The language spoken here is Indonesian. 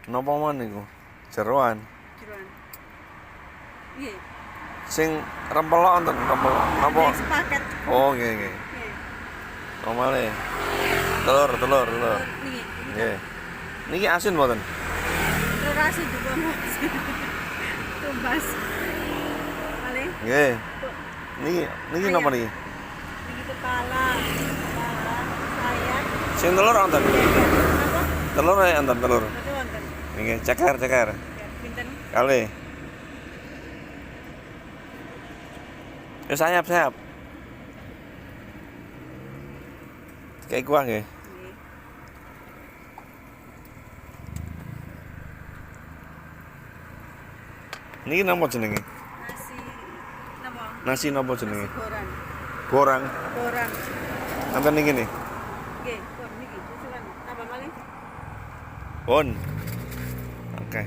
Napa man niku? Jeroan. Jeroan. Nggih. Sing rempelok wonten rempelok. Napa? Sepaket. Oh, nggih nggih. Nggih. Omale. Telur. Niki. Nggih. Niki asin mboten? Telur asin juga Mas. Tumbas. Malih. Nggih. Niki napa niki? Niki kepala. Sayap. Sing telur wonten? Apa? Telur ya wonten telur. Betul wonten. Nggih, ceker. Pinten? Kalih. Ya sayap. Kayak kuah nggih. Nggih. Niki napa jenenge? Nasi napa? Nasi napa jenenge? Goreng. Gorang. Goreng. Nanten niki nih. Nggih, niki susulan. Tambah malih. Pun. Oke.